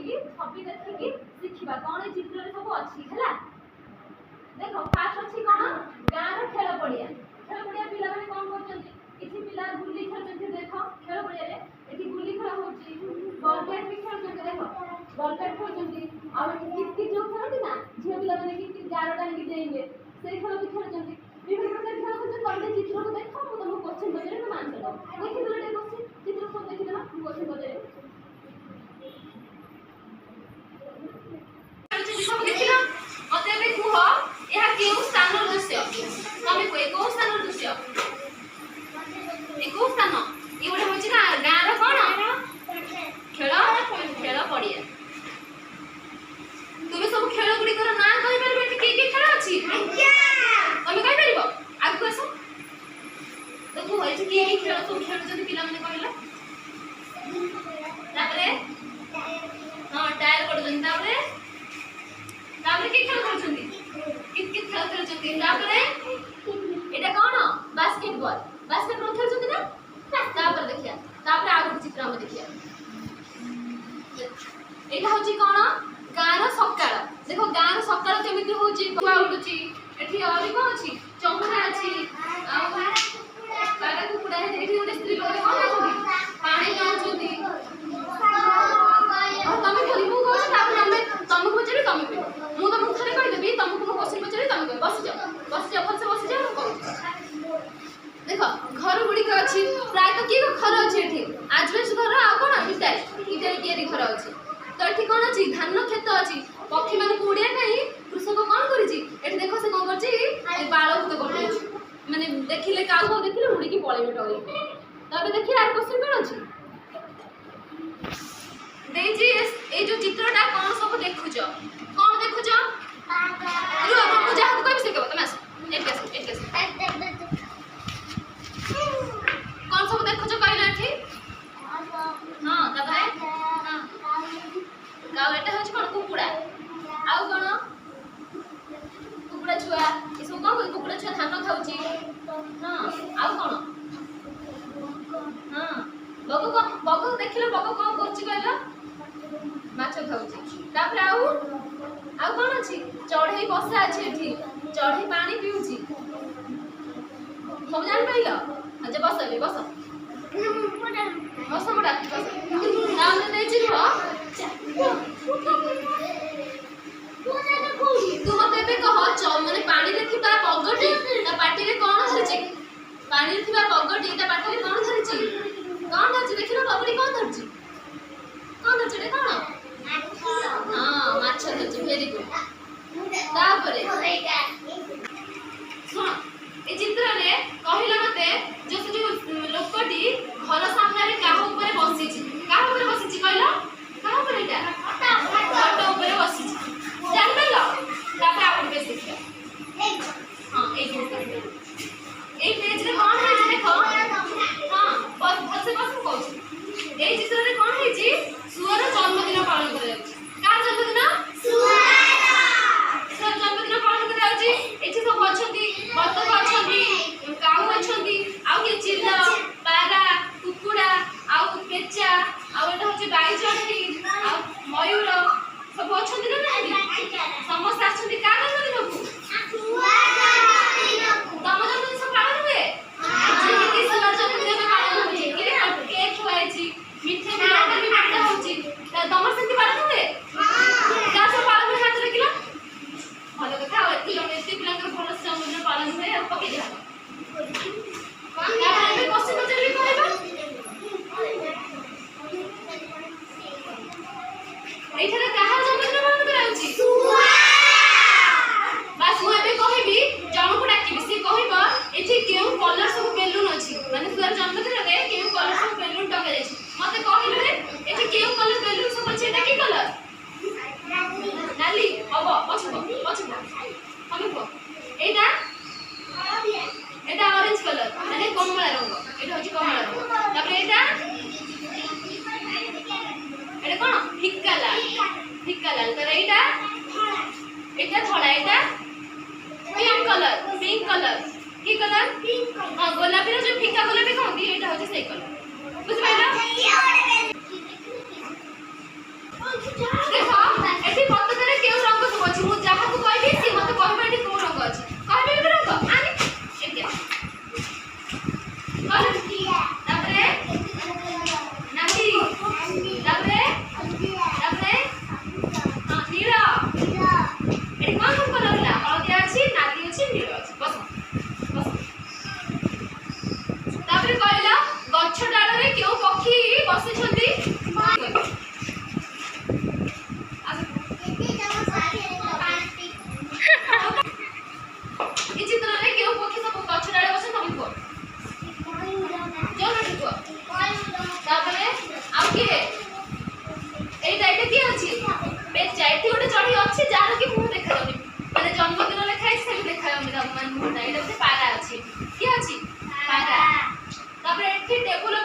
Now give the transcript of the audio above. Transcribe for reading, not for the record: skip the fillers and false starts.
कि छवि देखि शिखिबा कोन ए चित्र रे सब अछि हला। देखो फास्ट अछि कोन गाँव रो खेल पड़िया पिला माने कोन करछन्ती किछि पिला गुल्ली खेलछन्ती। देखो खेल पड़िया रे एठी गुल्ली खेल होछि बॉल बैट भी खेलछन्ती। देखो बॉल बैट खेलछन्ती और किति जो खेलती ना झियो पिला माने किति गारो टांगी देइबे से खेल भी खेलछन्ती। विभिन्न प्रकार खेल होछि तमे चित्र को देखो मु तुमको क्वेश्चन बजेरे तुम आंसर दो। देखि दो ले क्वेश्चन चित्र को देखि देना क्वेश्चन बजेरे सब देखिला मते बे कुह यह केउ स्थान दृश्य तमे को स्थान दृश्य एको स्थान ये गोटे होछि ना गाँ रो कोन खेल खेल पड़िया। तुमे सब खेल गुडी कर ना कहि परबे कि के खेल अछि तमे कहि परबो आगु आसो देखो होय कि खेल सब खेल जदी पिला माने कहला तापरे हां टायर पडजन तापरे के खेल करछन्ती कित खेल खेलछन्ती। तापरे एटा कोन बास्केटबॉल खेलछन्ती ना तापर देखिया तापर आगु चित्र हम देखिया एटा होची कोन गाँव रो सकाळ। देखो गाँव रो सकाळ केमिति होची कुआ उडुची एठी और कोन अछि चौका अछि काका कुकुडा है एठी गोटे स्त्री लोक कोन अछि पानी पिउछन्ती और तमे बोली मु कहछ तापर हम तमको बचरे तमे पे मु तो मुखरे कहि देबी तमको मु क्वेश्चन बचरे तमे कहि बस जाओ फल से बस जाओ कहू। देखो घर गुडी का अछि प्राय तो की घर अछि एठी आजबेस घर आ कोन इटा केरी घर अछि तो एठी कोन अछि धान खेत अछि पक्षी माने उड़िया नाही कृषक कोन करिछि एठी देखो से कोन करछि ए बाळ भूत करछि माने देखिले काउ को देखिले उड़ी की पळेबे टोई तबे देखि आर क्वेश्चन कोन अछि देजी ए जो चित्रटा कोन सब देखुछ कोन देखुछ रु हम जा को कहबे से कहबो तमे आसो एठी आसो कोन सब देखुछ कहले एठी हां तबे हां गाव एटा होछ कोन कुकुडा आउ कोन कुकुडा छुआ ए सब कोन कुकुडा छुआ धान खाउची हां आउ कोन हां बगो देखिले बगो कोन करची कहला माछ खाउची। तापर आउ कोन अछि चढ़ई बसा अछि एठी चढ़ई पानी पिउची सब जान पाइलो अच्छा बस बस मोडा बस नाम दे छी हो तुम तेबे कह माने पानी रे थिबा बगटी ता पाटी रे कोन धरछि पानी रे थिबा बगटी ता पाटी रे कोन धरछि देखिलो बगटी कोन धरछि रे कोन हां माछ धरछि वेरी गुड। तापरे सुन ए चित्र रे कहिला मते जो लोकटी घर सामने रे काह ऊपर बसिछि कहला काह ऊपर एटा खट ऊपर बसिछि जान पेलो तापर आउट पे देखिया हां ए पेज रे कोन है देखो हां बस से बस कहू ए चित्र रे कोन है जी सुअर जन्मदिन पालन करे जाउछि कार जन्मदिन सुअर जन्मदिन पालन करे जाउछि एठी सब अछंती बतक अछंती काऊ अछंती आउ के चिल्ला पारा कुकुडा आउ पेचा आउ एटा होछि गाई चढ़ई आउ मयूर सब अछंती ना समस्त अछंती का जन्मदिन को तम जन्मदिन सब पालन हुए कि सुअर जन्मदिन पालन हुए कि केक खुआइछि मिठे भी बाटा होछि तमर संति पालन हुए का सब पालन हुए हाथ रखिला भलो कथा एति पिलांकर भलो जन्मदिन पालन हुए आ पके दिहा या हमें क्वेश्चन बचले कहबा एठरे काहा जन्मदिन पालन कराउछि बस मु एबे कहबी जणको डाकिबी से कहबा एठी केउ कलर सब बेलून अछि माने तुर जन्मदिन रे केउ कलर सब बेलून टके दैछि मते कहिलु रे एठी केउ कलर बेलून सब अछि एटा की कलर नाली हबो पछबो हमें को एटा ऑरेंज कलर माने कमला रंग एटा होछि कमला रंग तापर एटा कोन फिक्का लाल तर एटा धड़ा एटा पिंक कलर की कलर हां गोलापी रो जो फिक्का गोलापी कहंती एटा होछि सेई कलर बुझ पाइला ଅଛି ବେଚା ଏଠି ଗୋଟେ ଚଢ଼େଇ ଅଛି ଯାହାର କି ମୁହଁ ଦେଖାଯାଉନି ମାନେ ଜନ୍ମଦିନ ଲେଖା ହେଇଛି ସେଠି ଦେଖାଯାଉନି ମାନେ ମୁହଁଟା ଏଇଟା ଗୋଟେ ପାରା ଅଛି କିଏ ଅଛି ପାରା ତାପରେ ଏଠି ଟେବୁଲ